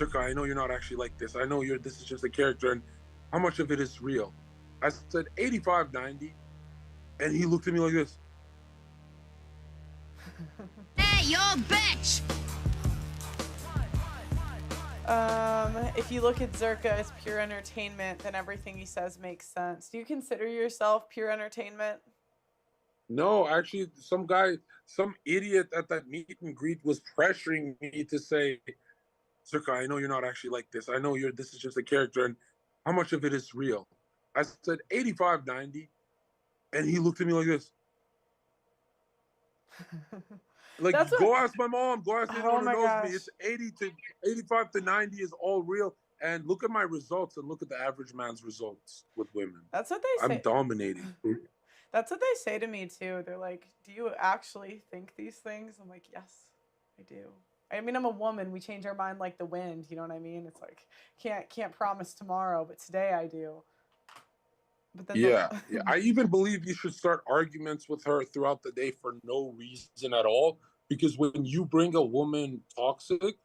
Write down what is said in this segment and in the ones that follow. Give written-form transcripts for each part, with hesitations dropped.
Zherka, I know you're not actually like this. I know this is just a character, and how much of it is real? I said 85, 90, and he looked at me like this. Hey, you're a bitch! If you look at Zherka as pure entertainment, then everything he says makes sense. Do you consider yourself pure entertainment? No, actually, some idiot at that meet and greet was pressuring me to say, Zherka, I know you're not actually like this. I know this is just a character, and how much of it is real? I said 85, 90, and he looked at me like this. Like, That's go what. ask my mom. Go ask Oh anyone who my knows me. gosh. It's 85 to 90 is all real. And look at my results and look at the average man's results with women. That's what they I'm say. dominating. That's what they say to me too. They're like, "Do you actually think these things?" I'm like, "Yes, I do." I mean, I'm a woman. We change our mind like the wind. You know what I mean? It's like can't promise tomorrow, but today I do. But then Yeah, the yeah. I even believe you should start arguments with her throughout the day for no reason at all. Because when you bring a woman toxic,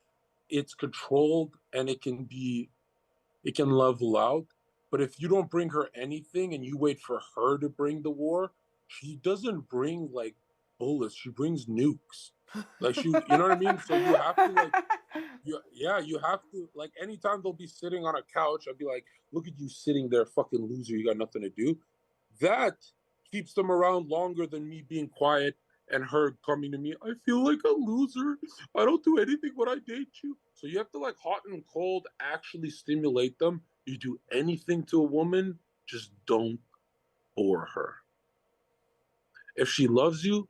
it's controlled and it can level out. But if you don't bring her anything and you wait for her to bring the war, she doesn't bring like bullets. She brings nukes. Like you know what I mean? So you have to like, you have to like. Anytime they'll be sitting on a couch, I'll be like, "Look at you sitting there, fucking loser. You got nothing to do." That keeps them around longer than me being quiet and her coming to me. I feel like a loser. I don't do anything when I date you. So you have to like hot and cold actually stimulate them. You do anything to a woman, just don't bore her. If she loves you,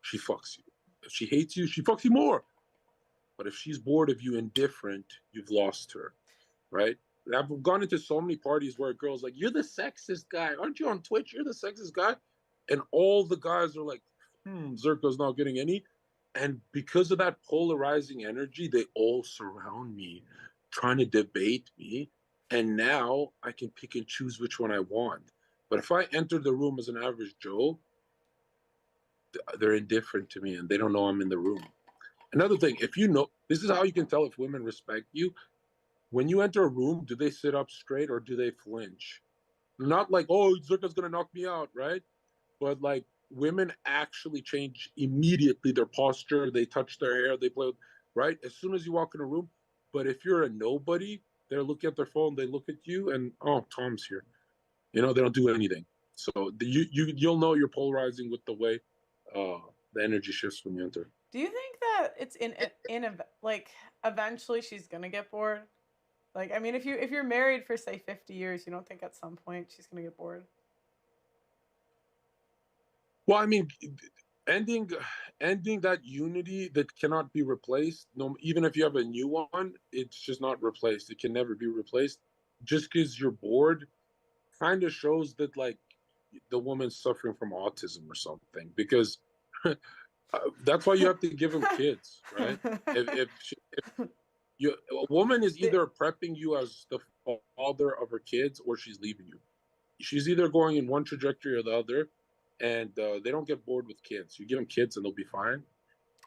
she fucks you. If she hates you, she fucks you more. But if she's bored of you, indifferent, you've lost her, right? I've gone into so many parties where a girl's like, "You're the sexist guy. Aren't you on Twitch? You're the sexist guy." And all the guys are like, Zherka's not getting any. And because of that polarizing energy, they all surround me, trying to debate me. And now I can pick and choose which one I want. But if I enter the room as an average Joe, they're indifferent to me and they don't know I'm in the room. Another thing, if you know, this is how you can tell if women respect you. When you enter a room, do they sit up straight or do they flinch? Not like, oh, Zherka's gonna knock me out, right? But like women actually change immediately their posture, they touch their hair, they play, right? As soon as you walk in a room. But if you're a nobody, they're looking at their phone, they look at you, and oh, Tom's here. You know, they don't do anything. So you'll know you're polarizing with the way uh, the energy shifts when you enter. Do you think that it's like eventually she's gonna get bored? Like, I mean, if you're married for say 50 years, you don't think at some point she's gonna get bored? Well, I mean, ending ending that unity that cannot be replaced. No, even if you have a new one, it's just not replaced. It can never be replaced. Just because you're bored, kind of shows that like the woman's suffering from autism or something. Because that's why you have to give them kids, right? If a woman is The- either prepping you as the father of her kids or she's leaving you. She's either going in one trajectory or the other, and they don't get bored with kids. You give them kids and they'll be fine.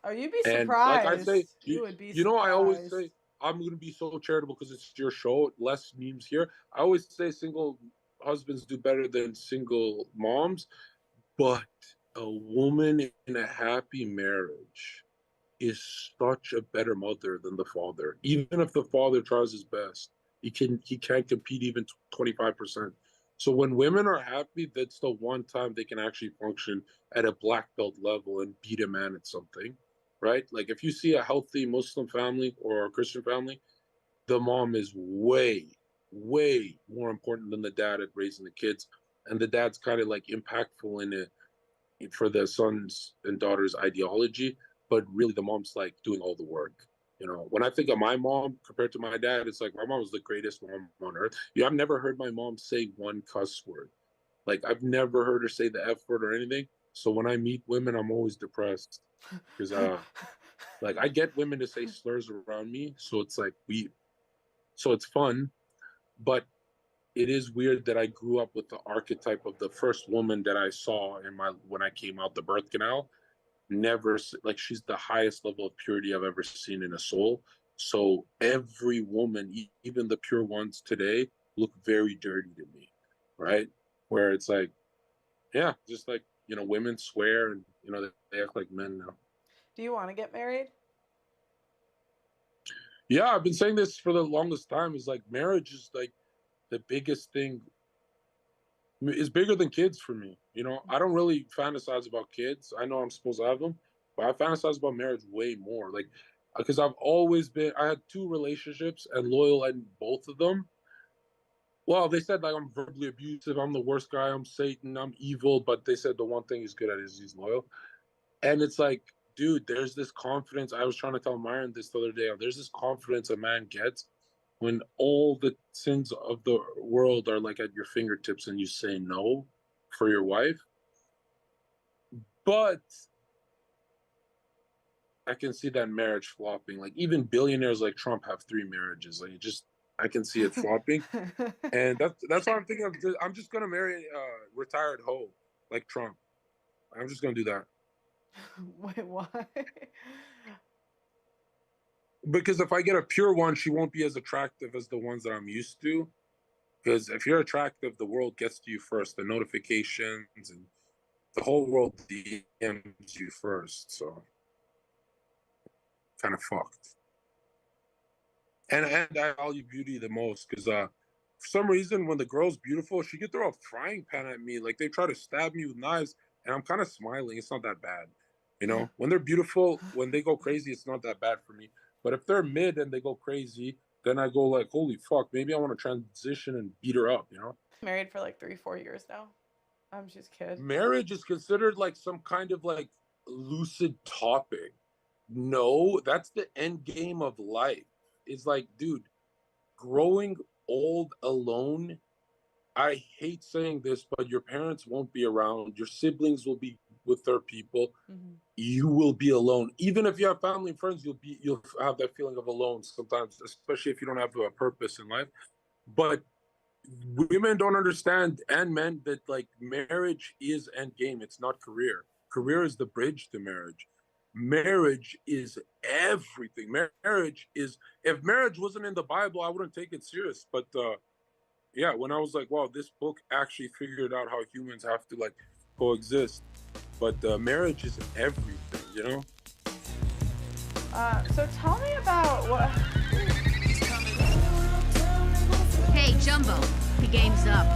oh, you'd be And like I say, surprised. You would be I always say surprised. I'm going to be so charitable because it's your show. Less memes here. I always say single husbands do better than single moms, but a woman in a happy marriage is such a better mother than the father. Even if the father tries his best, he can't compete even 25%. So when women are happy, that's the one time they can actually function at a black belt level and beat a man at something, right? Like if you see a healthy Muslim family or a Christian family, the mom is way more important than the dad at raising the kids, and the dad's kind of like impactful in it for the sons and daughters ideology, but really the mom's like doing all the work. You know, when I think of my mom compared to my dad, it's like my mom was the greatest mom on earth. Yeah, I've never heard my mom say one cuss word. Like I've never heard her say the F word or anything. So when I meet women, I'm always depressed because like I get women to say slurs around me, so it's like so it's fun, but it is weird that I grew up with the archetype of the first woman that I saw in my when I came out the birth canal. Never like she's the highest level of purity I've ever seen in a soul. So every woman, even the pure ones today, look very dirty to me, right? Where it's like, yeah, just like, women swear and, they act like men now. Do you want to get married? Yeah, I've been saying this for the longest time. Is like marriage is like the biggest thing, is bigger than kids for me. I don't really fantasize about kids. I know I'm supposed to have them, but I fantasize about marriage way more. Like, because I had two relationships and loyal in both of them. Well, they said like I'm verbally abusive, I'm the worst guy, I'm Satan, I'm evil, but they said the one thing he's good at is he's loyal. And it's like, dude, there's this confidence. I was trying to tell Myron this the other day. There's this confidence a man gets when all the sins of the world are like at your fingertips and you say no for your wife. But I can see that marriage flopping. Like even billionaires like Trump have 3 marriages. Like I can see it flopping. And that's why I'm thinking I'm just gonna marry a retired hoe like Trump. I'm just gonna do that. Wait, why? Because if I get a pure one, she won't be as attractive as the ones that I'm used to. Because if you're attractive, the world gets to you first. The notifications and the whole world DMs you first. So kind of fucked. And I value beauty the most because for some reason when the girl's beautiful, she could throw a frying pan at me. Like they try to stab me with knives, and I'm kind of smiling. It's not that bad. When they're beautiful, when they go crazy, it's not that bad for me. But if they're mid and they go crazy, then I go like, holy fuck, maybe I want to transition and beat her up, Married for like 3-4 years now. I'm just kidding. Marriage is considered like some kind of like lucid topic. No, that's the end game of life. It's like, dude, growing old alone. I hate saying this, but your parents won't be around. Your siblings will be with their people. Mm-hmm. You will be alone. Even if you have family and friends, you'll have that feeling of alone sometimes, especially if you don't have a purpose in life. But women don't understand, and men, that like marriage is end game. It's not career. Career is the bridge to marriage. Marriage is everything. Marriage is, if marriage wasn't in the Bible, I wouldn't take it serious. But yeah, when I was like, wow, this book actually figured out how humans have to like coexist. But marriage is everything, So tell me about what. Hey, Jumbo, the game's up.